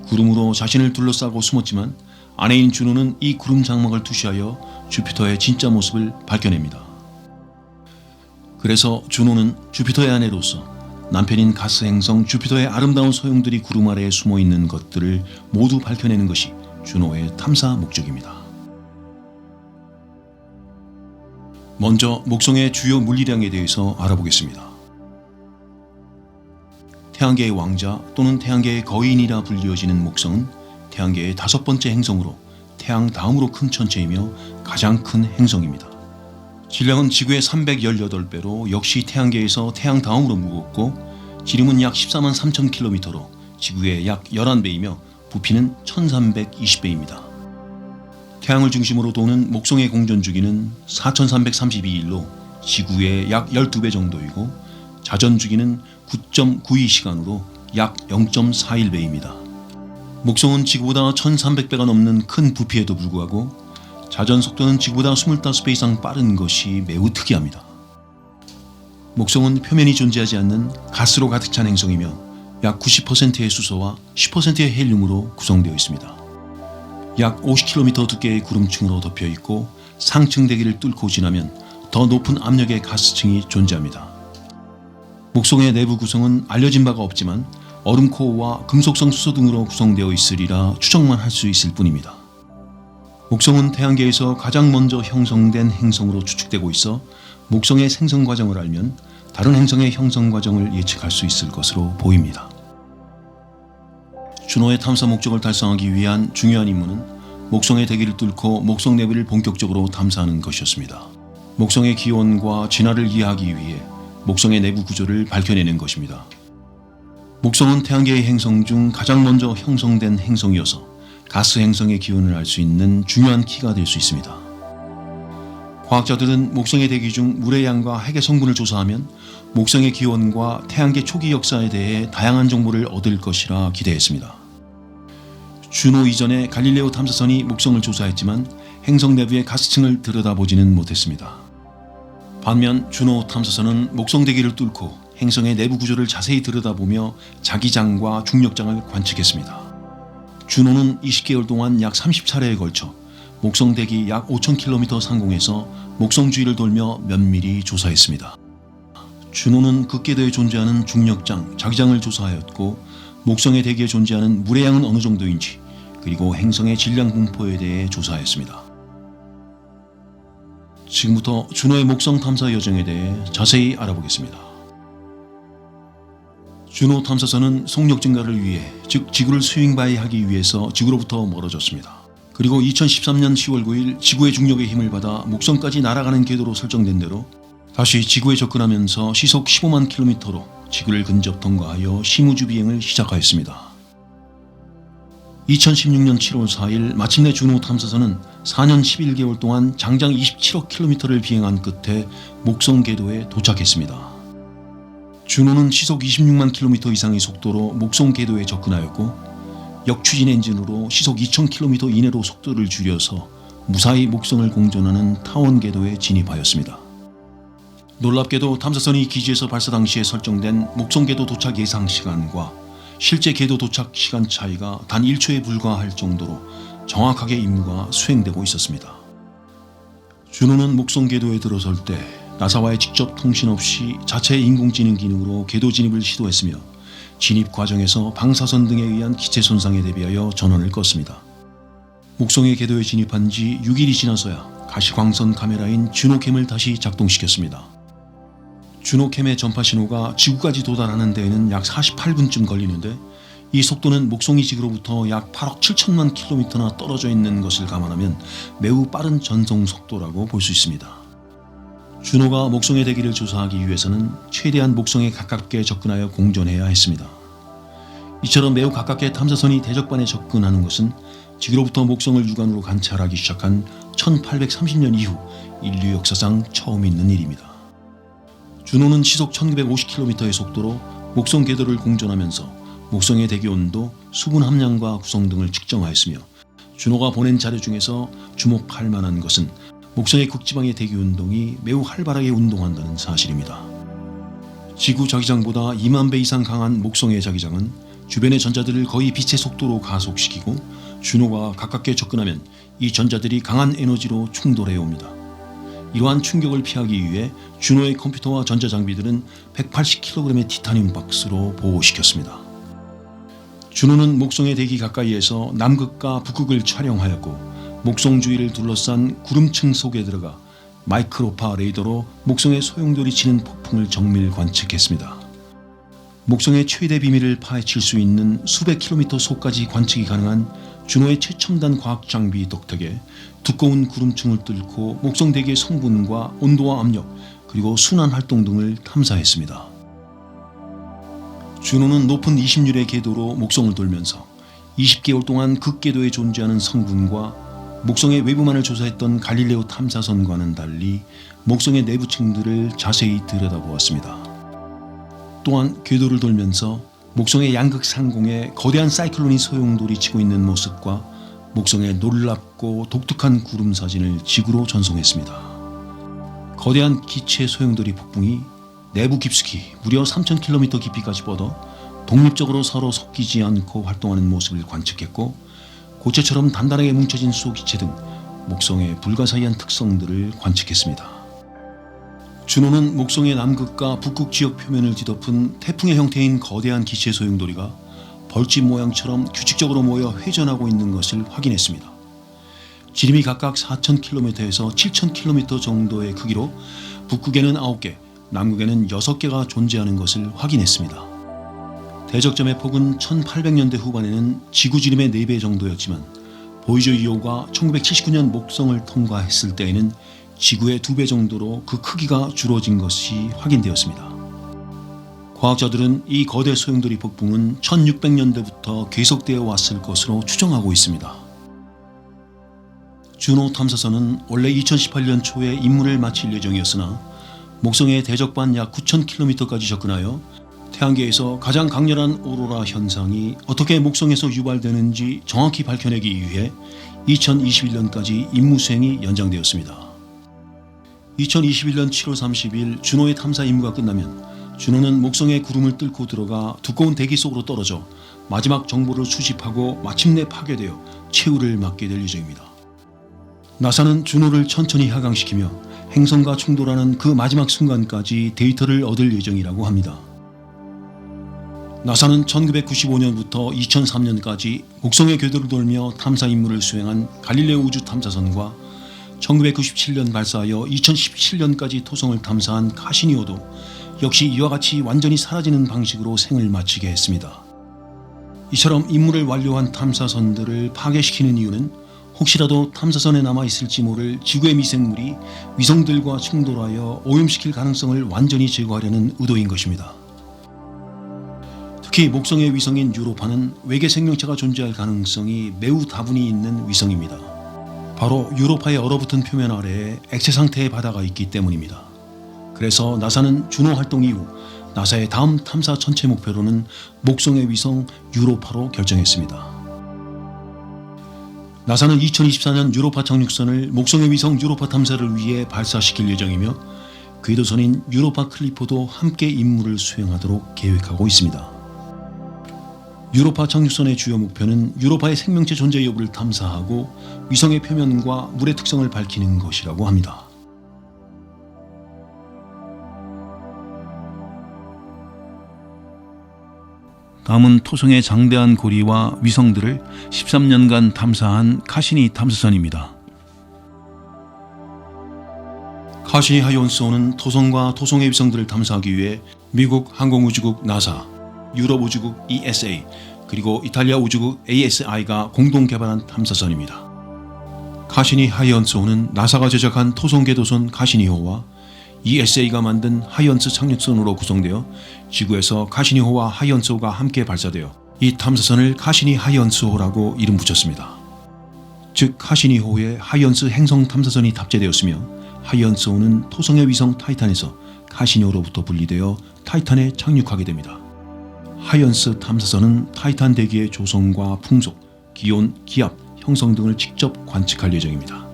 구름으로 자신을 둘러싸고 숨었지만 아내인 주노는 이 구름 장막을 투시하여 주피터의 진짜 모습을 밝혀냅니다. 그래서 주노는 주피터의 아내로서 남편인 가스 행성 주피터의 아름다운 소용들이 구름 아래에 숨어있는 것들을 모두 밝혀내는 것이 주노의 탐사 목적입니다. 먼저 목성의 주요 물리량에 대해서 알아보겠습니다. 태양계의 왕자 또는 태양계의 거인이라 불리워지는 목성은 태양계의 5번째 행성으로 태양 다음으로 큰 천체이며 가장 큰 행성입니다. 질량은 지구의 318배로 역시 태양계에서 태양 다음으로 무겁고 지름은 약 14만 3천 킬로미터로 지구의 약 11배이며 부피는 1320배입니다. 태양을 중심으로 도는 목성의 공전 주기는 4332일로 지구의 약 12배 정도이고 자전 주기는 9.92시간으로 약 0.41배입니다. 목성은 지구보다 1300배가 넘는 큰 부피에도 불구하고 자전 속도는 지구보다 25배 이상 빠른 것이 매우 특이합니다. 목성은 표면이 존재하지 않는 가스로 가득 찬 행성이며 약 90%의 수소와 10%의 헬륨으로 구성되어 있습니다. 약 50km 두께의 구름층으로 덮여 있고 상층 대기를 뚫고 지나면 더 높은 압력의 가스층이 존재합니다. 목성의 내부 구성은 알려진 바가 없지만 얼음코어와 금속성 수소 등으로 구성되어 있으리라 추정만 할 수 있을 뿐입니다. 목성은 태양계에서 가장 먼저 형성된 행성으로 추측되고 있어 목성의 생성 과정을 알면 다른 행성의 형성 과정을 예측할 수 있을 것으로 보입니다. 준호의 탐사 목적을 달성하기 위한 중요한 임무는 목성의 대기를 뚫고 목성 내부를 본격적으로 탐사하는 것이었습니다. 목성의 기원과 진화를 이해하기 위해 목성의 내부 구조를 밝혀내는 것입니다. 목성은 태양계의 행성 중 가장 먼저 형성된 행성이어서 가스 행성의 기원을 알 수 있는 중요한 키가 될 수 있습니다. 과학자들은 목성의 대기 중 물의 양과 핵의 성분을 조사하면 목성의 기원과 태양계 초기 역사에 대해 다양한 정보를 얻을 것이라 기대했습니다. 준호 이전에 갈릴레오 탐사선이 목성을 조사했지만 행성 내부의 가스층을 들여다보지는 못했습니다. 반면 준호 탐사선은 목성 대기를 뚫고 행성의 내부 구조를 자세히 들여다보며 자기장과 중력장을 관측했습니다. 준호는 20개월 동안 약 30차례에 걸쳐 목성 대기 약 5,000km 상공에서 목성 주위를 돌며 면밀히 조사했습니다. 준호는 극궤도에 존재하는 중력장, 자기장을 조사하였고 목성의 대기에 존재하는 물의 양은 어느 정도인지 그리고 행성의 질량 분포에 대해 조사했습니다. 지금부터 준호의 목성 탐사 여정에 대해 자세히 알아보겠습니다. 준호 탐사선은 속력 증가를 위해 즉 지구를 스윙바이하기 위해서 지구로부터 멀어졌습니다. 그리고 2013년 10월 9일 지구의 중력의 힘을 받아 목성까지 날아가는 궤도로 설정된 대로 다시 지구에 접근하면서 시속 15만 km로 지구를 근접 통과하여 심우주 비행을 시작하였습니다. 2016년 7월 4일 마침내 준호 탐사선은 4년 11개월 동안 장장 27억 km를 비행한 끝에 목성 궤도에 도착했습니다. 준호는 시속 26만 km 이상의 속도로 목성 궤도에 접근하였고 역추진 엔진으로 시속 2000km 이내로 속도를 줄여서 무사히 목성을 공전하는 타원 궤도에 진입하였습니다. 놀랍게도 탐사선이 기지에서 발사 당시에 설정된 목성 궤도 도착 예상 시간과 실제 궤도 도착 시간 차이가 단 1초에 불과할 정도로 정확하게 임무가 수행되고 있었습니다. 준호는 목성 궤도에 들어설 때 나사와의 직접 통신 없이 자체 인공지능 기능으로 궤도 진입을 시도했으며 진입 과정에서 방사선 등에 의한 기체 손상에 대비하여 전원을 껐습니다. 목성의 궤도에 진입한 지 6일이 지나서야 가시광선 카메라인 준호캠을 다시 작동시켰습니다. 준호캠의 전파 신호가 지구까지 도달하는 데에는 약 48분쯤 걸리는데 이 속도는 목성이 지구로부터 약 8억 7천만 킬로미터나 떨어져 있는 것을 감안하면 매우 빠른 전송 속도라고 볼 수 있습니다. 준호가 목성의 대기를 조사하기 위해서는 최대한 목성에 가깝게 접근하여 공전해야 했습니다. 이처럼 매우 가깝게 탐사선이 대적반에 접근하는 것은 지구로부터 목성을 육안으로 관찰하기 시작한 1830년 이후 인류 역사상 처음 있는 일입니다. 준호는 시속 1950km의 속도로 목성 궤도를 공전하면서 목성의 대기 온도, 수분 함량과 구성 등을 측정하였으며 준호가 보낸 자료 중에서 주목할 만한 것은 목성의 극지방의 대기 운동이 매우 활발하게 운동한다는 사실입니다. 지구 자기장보다 2만 배 이상 강한 목성의 자기장은 주변의 전자들을 거의 빛의 속도로 가속시키고 준호가 가깝게 접근하면 이 전자들이 강한 에너지로 충돌해 옵니다. 이러한 충격을 피하기 위해 준호의 컴퓨터와 전자장비들은 180kg의 티타늄 박스로 보호시켰습니다. 준호는 목성의 대기 가까이에서 남극과 북극을 촬영하였고 목성 주위를 둘러싼 구름층 속에 들어가 마이크로파 레이더로 목성의 소용돌이 치는 폭풍을 정밀 관측했습니다. 목성의 최대 비밀을 파헤칠 수 있는 수백 킬로미터 속까지 관측이 가능한 준호의 최첨단 과학 장비 덕택에 두꺼운 구름층을 뚫고 목성 대기의 성분과 온도와 압력 그리고 순환 활동 등을 탐사했습니다. 준호는 높은 20률의 궤도로 목성을 돌면서 20개월 동안 극궤도에 존재하는 성분과 목성의 외부만을 조사했던 갈릴레오 탐사선과는 달리 목성의 내부층들을 자세히 들여다보았습니다. 또한 궤도를 돌면서 목성의 양극 상공에 거대한 사이클론이 소용돌이 치고 있는 모습과 목성의 놀랍고 독특한 구름 사진을 지구로 전송했습니다. 거대한 기체 소용돌이 폭풍이 내부 깊숙이 무려 3,000km 깊이까지 뻗어 독립적으로 서로 섞이지 않고 활동하는 모습을 관측했고 고체처럼 단단하게 뭉쳐진 수소기체 등 목성의 불가사의한 특성들을 관측했습니다. 준호는 목성의 남극과 북극 지역 표면을 뒤덮은 태풍의 형태인 거대한 기체 소용돌이가 벌집 모양처럼 규칙적으로 모여 회전하고 있는 것을 확인했습니다. 지름이 각각 4,000km에서 7,000km 정도의 크기로 북극에는 9개, 남극에는 6개가 존재하는 것을 확인했습니다. 대적점의 폭은 1800년대 후반에는 지구 지름의 4배 정도였지만 보이저 2호가 1979년 목성을 통과했을 때에는 지구의 2배 정도로 그 크기가 줄어진 것이 확인되었습니다. 과학자들은 이 거대 소용돌이 폭풍은 1600년대부터 계속되어 왔을 것으로 추정하고 있습니다. 주노 탐사선은 원래 2018년 초에 임무를 마칠 예정이었으나 목성의 대적반 약 9,000km까지 접근하여 태양계에서 가장 강렬한 오로라 현상이 어떻게 목성에서 유발되는지 정확히 밝혀내기 위해 2021년까지 임무 수행이 연장되었습니다. 2021년 7월 30일 주노의 탐사 임무가 끝나면 주노는 목성의 구름을 뚫고 들어가 두꺼운 대기 속으로 떨어져 마지막 정보를 수집하고 마침내 파괴되어 최후를 맞게 될 예정입니다. 나사는 주노를 천천히 하강시키며 행성과 충돌하는 그 마지막 순간까지 데이터를 얻을 예정이라고 합니다. 나사는 1995년부터 2003년까지 목성의 궤도를 돌며 탐사 임무를 수행한 갈릴레오 우주 탐사선과 1997년 발사하여 2017년까지 토성을 탐사한 카시니오도 역시 이와 같이 완전히 사라지는 방식으로 생을 마치게 했습니다. 이처럼 임무를 완료한 탐사선들을 파괴시키는 이유는 혹시라도 탐사선에 남아있을지 모를 지구의 미생물이 위성들과 충돌하여 오염시킬 가능성을 완전히 제거하려는 의도인 것입니다. 특히 목성의 위성인 유로파는 외계 생명체가 존재할 가능성이 매우 다분히 있는 위성입니다. 바로 유로파의 얼어붙은 표면 아래에 액체 상태의 바다가 있기 때문입니다. 그래서 나사는 주노 활동 이후 나사의 다음 탐사 전체 목표로는 목성의 위성 유로파로 결정했습니다. 나사는 2024년 유로파 착륙선을 목성의 위성 유로파 탐사를 위해 발사시킬 예정이며 궤도선인 유로파 클리퍼도 함께 임무를 수행하도록 계획하고 있습니다. 유로파 착륙선의 주요 목표는 유로파의 생명체 존재 여부를 탐사하고 위성의 표면과 물의 특성을 밝히는 것이라고 합니다. 다음은 토성의 장대한 고리와 위성들을 13년간 탐사한 카시니 탐사선입니다. 카시니 하이온스호는 토성과 토성의 위성들을 탐사하기 위해 미국 항공우주국 나사, 유럽 우주국 ESA, 그리고 이탈리아 우주국 ASI가 공동 개발한 탐사선입니다. 카시니 하이언스호는 나사가 제작한 토성 궤도선 카시니호와 ESA가 만든 하이언스 착륙선으로 구성되어 지구에서 카시니호와 하이언스호가 함께 발사되어 이 탐사선을 카시니 하이언스호라고 이름 붙였습니다. 즉 카시니호에 하이언스 행성 탐사선이 탑재되었으며 하이언스호는 토성의 위성 타이탄에서 카시니호로부터 분리되어 타이탄에 착륙하게 됩니다. 하이언스 탐사선은 타이탄 대기의 조성과 풍속, 기온, 기압, 형성 등을 직접 관측할 예정입니다.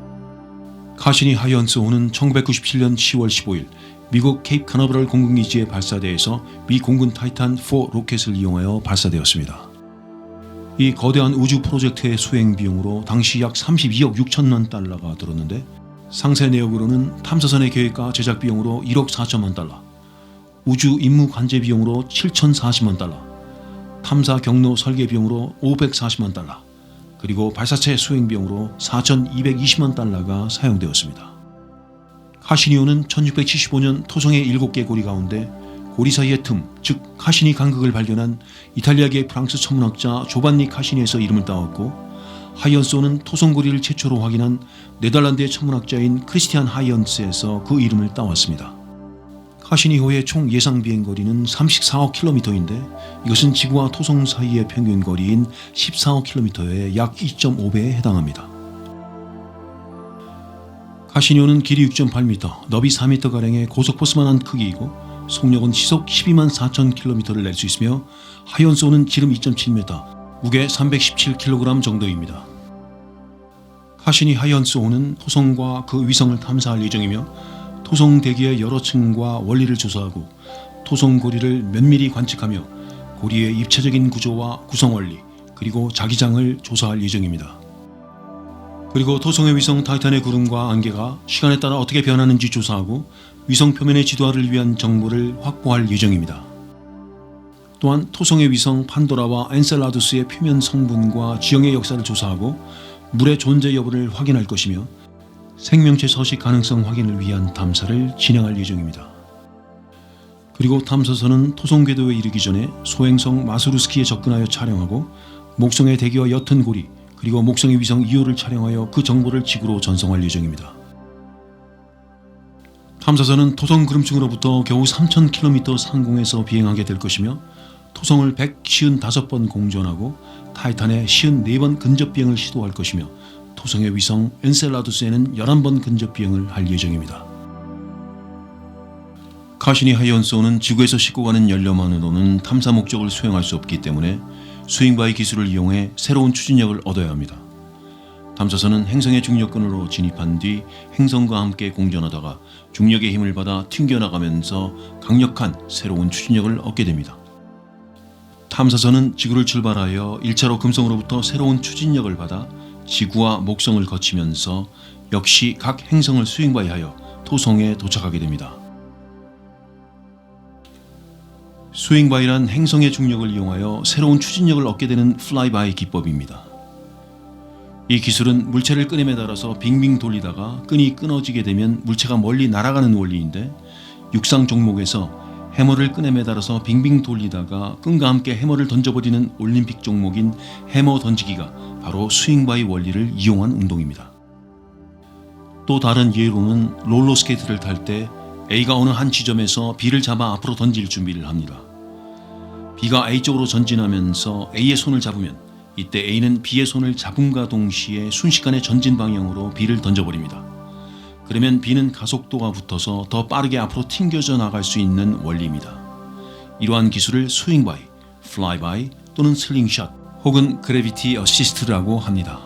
카시니 하이언스호는 1997년 10월 15일 미국 케이프 카너버럴 공군기지의 발사대에서 미 공군 타이탄-4 로켓을 이용하여 발사되었습니다. 이 거대한 우주 프로젝트의 수행 비용으로 당시 약 32억 6천만 달러가 들었는데 상세 내역으로는 탐사선의 계획과 제작 비용으로 1억 4천만 달러, 우주 임무 관제 비용으로 7,040만 달러, 탐사 경로 설계 비용으로 540만 달러, 그리고 발사체 수행 비용으로 4,220만 달러가 사용되었습니다. 카시니호는 1675년 토성의 7개 고리 가운데 고리 사이의 틈, 즉 카시니 간극을 발견한 이탈리아계 프랑스 천문학자 조반니 카시니에서 이름을 따왔고, 하이언스호는 토성 고리를 최초로 확인한 네덜란드의 천문학자인 크리스티안 하이언스에서 그 이름을 따왔습니다. 카시니호의 총 예상 비행거리는 34억 킬로미터인데 이것은 지구와 토성 사이의 평균 거리인 14억 킬로미터의 약 2.5배에 해당합니다. 카시니호는 길이 6.8m, 너비 4m가량의 고속버스만한 크기이고 속력은 시속 12만 4천 킬로미터를 낼 수 있으며 하이언스호는 지름 2.7m, 무게 317kg 정도입니다. 카시니 하이언스호는 토성과 그 위성을 탐사할 예정이며 토성 대기의 여러 층과 원리를 조사하고 토성 고리를 면밀히 관측하며 고리의 입체적인 구조와 구성 원리 그리고 자기장을 조사할 예정입니다. 그리고 토성의 위성 타이탄의 구름과 안개가 시간에 따라 어떻게 변하는지 조사하고 위성 표면의 지도화를 위한 정보를 확보할 예정입니다. 또한 토성의 위성 판도라와 엔셀라두스의 표면 성분과 지형의 역사를 조사하고 물의 존재 여부를 확인할 것이며 생명체 서식 가능성 확인을 위한 탐사를 진행할 예정입니다. 그리고 탐사선은 토성 궤도에 이르기 전에 소행성 마수르스키에 접근하여 촬영하고 목성의 대기와 옅은 고리 그리고 목성의 위성 2호를 촬영하여 그 정보를 지구로 전송할 예정입니다. 탐사선은 토성 그름층으로부터 겨우 3,000km 상공에서 비행하게 될 것이며 토성을 155번 공전하고 타이탄에 54번 근접 비행을 시도할 것이며 토성의 위성 엔셀라두스에는 11번 근접 비행을 할 예정입니다. 카시니 하이언소는 지구에서 싣고 가는 연료만으로는 탐사 목적을 수행할 수 없기 때문에 스윙바이 기술을 이용해 새로운 추진력을 얻어야 합니다. 탐사선은 행성의 중력권으로 진입한 뒤 행성과 함께 공전하다가 중력의 힘을 받아 튕겨나가면서 강력한 새로운 추진력을 얻게 됩니다. 탐사선은 지구를 출발하여 1차로 금성으로부터 새로운 추진력을 받아 지구와 목성을 거치면서 역시 각 행성을 스윙바이하여 토성에 도착하게 됩니다. 스윙바이란 행성의 중력을 이용하여 새로운 추진력을 얻게 되는 플라이바이 기법입니다. 이 기술은 물체를 끈에 매달아서 빙빙 돌리다가 끈이 끊어지게 되면 물체가 멀리 날아가는 원리인데 육상 종목에서 해머를 끈에 매달아서 빙빙 돌리다가 끈과 함께 해머를 던져버리는 올림픽 종목인 해머 던지기가 바로 스윙바이 원리를 이용한 운동입니다. 또 다른 예로는 롤러스케이트를 탈 때 A가 어느 한 지점에서 B를 잡아 앞으로 던질 준비를 합니다. B가 A 쪽으로 전진하면서 A의 손을 잡으면 이때 A는 B의 손을 잡음과 동시에 순식간에 전진 방향으로 B를 던져버립니다. 그러면 B는 가속도가 붙어서 더 빠르게 앞으로 튕겨져 나갈 수 있는 원리입니다. 이러한 기술을 스윙바이, 플라이바이 또는 슬링샷 혹은 그래비티 어시스트라고 합니다.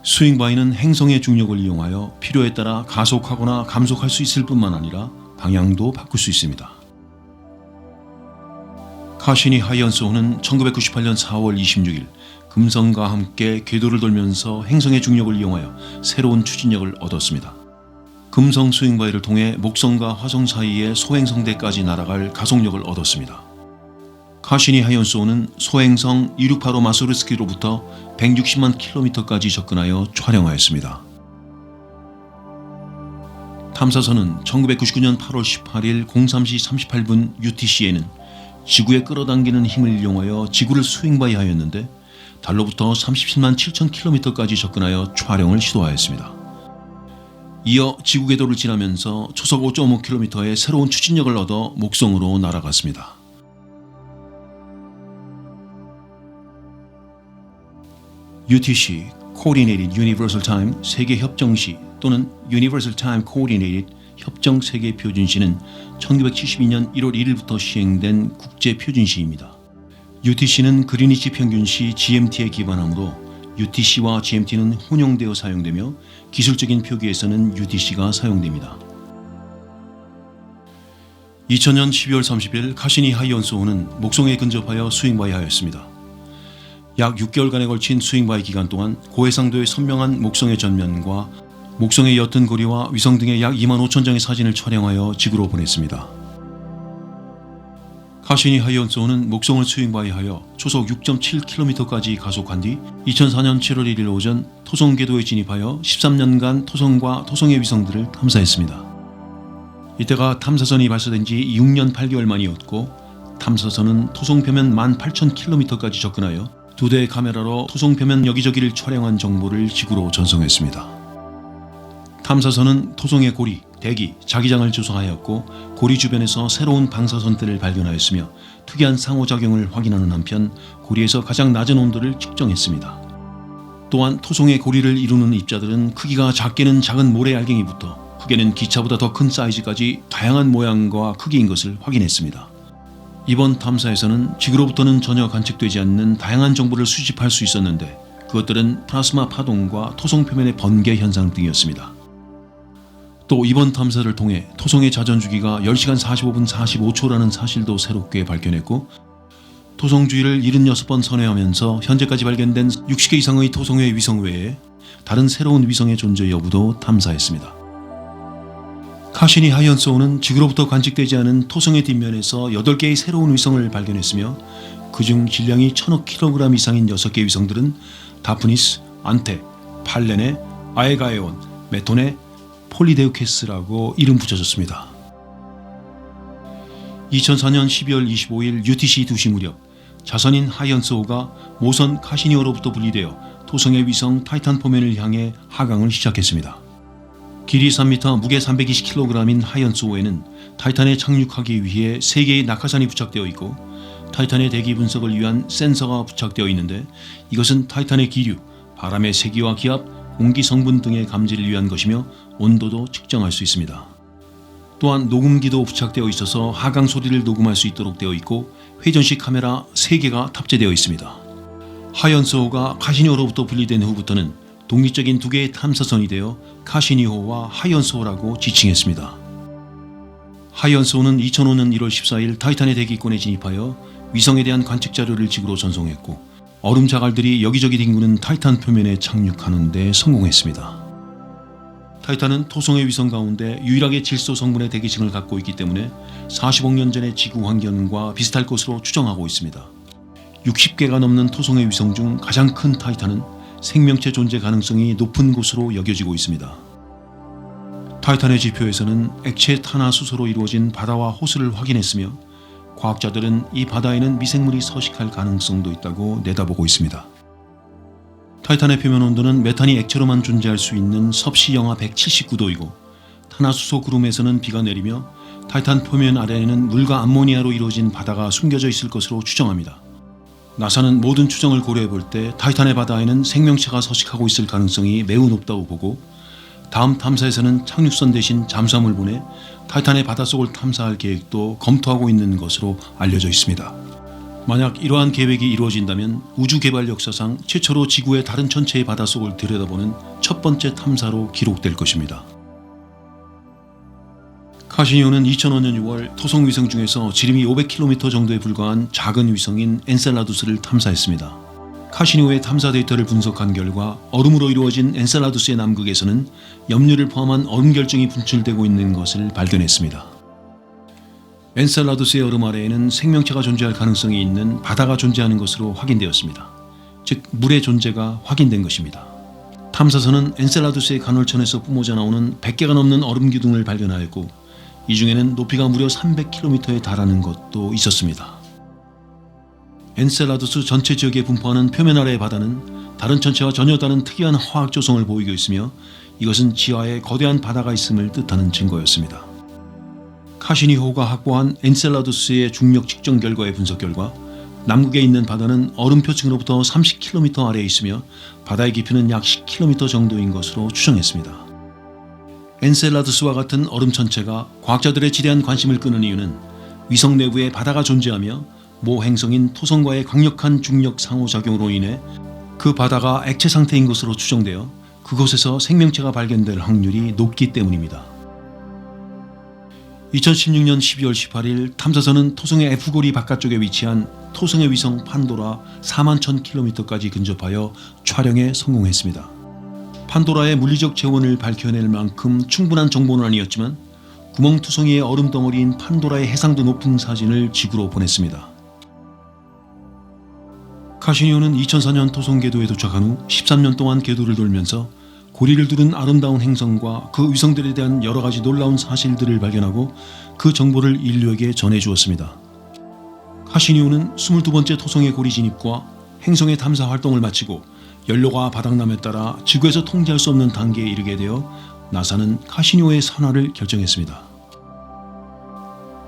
스윙바이는 행성의 중력을 이용하여 필요에 따라 가속하거나 감속할 수 있을 뿐만 아니라 방향도 바꿀 수 있습니다. 카시니 하이언소는 1998년 4월 26일 금성과 함께 궤도를 돌면서 행성의 중력을 이용하여 새로운 추진력을 얻었습니다. 금성 스윙바이를 통해 목성과 화성 사이의 소행성대까지 날아갈 가속력을 얻었습니다. 카시니 하이언소는 소행성 2685 마수르스키로부터 160만 킬로미터까지 접근하여 촬영하였습니다. 탐사선은 1999년 8월 18일 03시 38분 UTC에는 지구에 끌어당기는 힘을 이용하여 지구를 스윙바이하였는데 달로부터 37만 7천 킬로미터까지 접근하여 촬영을 시도하였습니다. 이어 지구 궤도를 지나면서 초속 5.5km의 새로운 추진력을 얻어 목성으로 날아갔습니다. UTC Coordinated Universal Time 세계 협정시 또는 Universal Time Coordinated 협정 세계 표준시는 1972년 1월 1일부터 시행된 국제 표준시입니다. UTC는 그리니치 평균시 GMT에 기반하므로 UTC와 GMT는 혼용되어 사용되며 기술적인 표기에서는 UTC가 사용됩니다. 2000년 12월 30일 카시니 하이언소호는 목성에 근접하여 스윙바이 하였습니다. 약 6개월간에 걸친 스윙바이 기간 동안 고해상도의 선명한 목성의 전면과 목성의 옅은 고리와 위성 등의 약 2만 5천 장의 사진을 촬영하여 지구로 보냈습니다. 카시니 하이언소는 목성을 스윙바이하여 초속 6.7km까지 가속한 뒤 2004년 7월 1일 오전 토성 궤도에 진입하여 13년간 토성과 토성의 위성들을 탐사했습니다. 이때가 탐사선이 발사된 지 6년 8개월 만이었고 탐사선은 토성 표면 18,000km까지 접근하여 2대의 카메라로 토성 표면 여기저기를 촬영한 정보를 지구로 전송했습니다. 탐사선은 토성의 고리, 대기, 자기장을 조사하였고 고리 주변에서 새로운 방사선들을 발견하였으며 특이한 상호작용을 확인하는 한편 고리에서 가장 낮은 온도를 측정했습니다. 또한 토성의 고리를 이루는 입자들은 크기가 작게는 작은 모래 알갱이부터 크게는 기차보다 더 큰 사이즈까지 다양한 모양과 크기인 것을 확인했습니다. 이번 탐사에서는 지구로부터는 전혀 관측되지 않는 다양한 정보를 수집할 수 있었는데 그것들은 플라스마 파동과 토성 표면의 번개 현상 등이었습니다. 또 이번 탐사를 통해 토성의 자전주기가 10시간 45분 45초라는 사실도 새롭게 발견했고 토성 주위를 76번 선회하면서 현재까지 발견된 60개 이상의 토성의 위성 외에 다른 새로운 위성의 존재 여부도 탐사했습니다. 카시니 하이언소호는 지구로부터 관측되지 않은 토성의 뒷면에서 8개의 새로운 위성을 발견했으며 그중 질량이 1000억 kg 이상인 6개 위성들은 다프니스, 안테, 팔레네, 아에가에온, 메토네, 폴리데우케스라고 이름 붙여졌습니다. 2004년 12월 25일 UTC 2시 무렵 자선인 하이언스호가 모선 카시니오로부터 분리되어 토성의 위성 타이탄 포면을 향해 하강을 시작했습니다. 길이 3m, 무게 320kg인 하이언스호에는 타이탄에 착륙하기 위해 3개의 낙하산이 부착되어 있고 타이탄의 대기 분석을 위한 센서가 부착되어 있는데 이것은 타이탄의 기류, 바람의 세기와 기압, 공기 성분 등의 감지를 위한 것이며 온도도 측정할 수 있습니다. 또한 녹음기도 부착되어 있어서 하강 소리를 녹음할 수 있도록 되어 있고 회전식 카메라 3개가 탑재되어 있습니다. 하이언스호가 카시니호로부터 분리된 후부터는 독립적인 2개의 탐사선이 되어 카시니호와 하이언스호라고 지칭했습니다. 하이언스호는 2005년 1월 14일 타이탄의 대기권에 진입하여 위성에 대한 관측 자료를 지구로 전송했고 얼음 자갈들이 여기저기 뒹구는 타이탄 표면에 착륙하는 데 성공했습니다. 타이탄은 토성의 위성 가운데 유일하게 질소 성분의 대기층을 갖고 있기 때문에 40억 년 전의 지구 환경과 비슷할 것으로 추정하고 있습니다. 60개가 넘는 토성의 위성 중 가장 큰 타이탄은 생명체 존재 가능성이 높은 곳으로 여겨지고 있습니다. 타이탄의 지표에서는 액체 탄화수소로 이루어진 바다와 호수를 확인했으며 과학자들은 이 바다에는 미생물이 서식할 가능성도 있다고 내다보고 있습니다. 타이탄의 표면 온도는 메탄이 액체로만 존재할 수 있는 섭씨 영하 179도이고 탄화수소 구름에서는 비가 내리며 타이탄 표면 아래에는 물과 암모니아로 이루어진 바다가 숨겨져 있을 것으로 추정합니다. 나사는 모든 추정을 고려해 볼 때 타이탄의 바다에는 생명체가 서식하고 있을 가능성이 매우 높다고 보고 다음 탐사에서는 착륙선 대신 잠수함을 보내 타이탄의 바닷속을 탐사할 계획도 검토하고 있는 것으로 알려져 있습니다. 만약 이러한 계획이 이루어진다면 우주 개발 역사상 최초로 지구의 다른 천체의 바닷속을 들여다보는 첫 번째 탐사로 기록될 것입니다. 카시니호는 2005년 6월 토성 위성 중에서 지름이 500km 정도에 불과한 작은 위성인 엔셀라두스를 탐사했습니다. 카시니호의 탐사 데이터를 분석한 결과 얼음으로 이루어진 엔셀라두스의 남극에서는 염류를 포함한 얼음 결정이 분출되고 있는 것을 발견했습니다. 엔셀라두스의 얼음 아래에는 생명체가 존재할 가능성이 있는 바다가 존재하는 것으로 확인되었습니다. 즉 물의 존재가 확인된 것입니다. 탐사선은 엔셀라두스의 간헐천에서 뿜어져 나오는 100개가 넘는 얼음 기둥을 발견하였고 이 중에는 높이가 무려 300km에 달하는 것도 있었습니다. 엔셀라두스 전체 지역에 분포하는 표면 아래의 바다는 다른 천체와 전혀 다른 특이한 화학 조성을 보이고 있으며 이것은 지하에 거대한 바다가 있음을 뜻하는 증거였습니다. 카시니호가 확보한 엔셀라두스의 중력 측정 결과의 분석 결과 남극에 있는 바다는 얼음 표층으로부터 30km 아래에 있으며 바다의 깊이는 약 10km 정도인 것으로 추정했습니다. 엔셀라두스와 같은 얼음 천체가 과학자들의 지대한 관심을 끄는 이유는 위성 내부에 바다가 존재하며 모 행성인 토성과의 강력한 중력 상호작용으로 인해 그 바다가 액체 상태인 것으로 추정되어 그곳에서 생명체가 발견될 확률이 높기 때문입니다. 2016년 12월 18일 탐사선은 토성의 F고리 바깥쪽에 위치한 토성의 위성 판도라 41,000km까지 근접하여 촬영에 성공했습니다. 판도라의 물리적 재원을 밝혀낼 만큼 충분한 정보는 아니었지만 구멍투성이의 얼음 덩어리인 판도라의 해상도 높은 사진을 지구로 보냈습니다. 카시니호는 2004년 토성 궤도에 도착한 후 13년 동안 궤도를 돌면서 고리를 두른 아름다운 행성과 그 위성들에 대한 여러 가지 놀라운 사실들을 발견하고 그 정보를 인류에게 전해주었습니다. 카시니호는 22번째 토성의 고리 진입과 행성의 탐사 활동을 마치고 연료가 바닥남에 따라 지구에서 통제할 수 없는 단계에 이르게 되어 나사는 카시니호의 산화를 결정했습니다.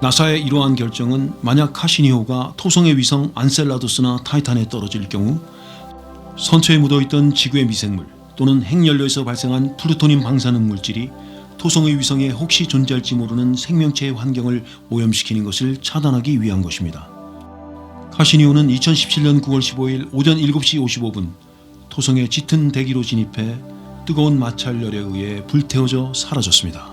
나사의 이러한 결정은 만약 카시니호가 토성의 위성 안셀라두스나 타이탄에 떨어질 경우 선체에 묻어있던 지구의 미생물 또는 핵연료에서 발생한 플루토늄 방사능 물질이 토성의 위성에 혹시 존재할지 모르는 생명체의 환경을 오염시키는 것을 차단하기 위한 것입니다. 카시니호는 2017년 9월 15일 오전 7시 55분 토성의 짙은 대기로 진입해 뜨거운 마찰열에 의해 불태워져 사라졌습니다.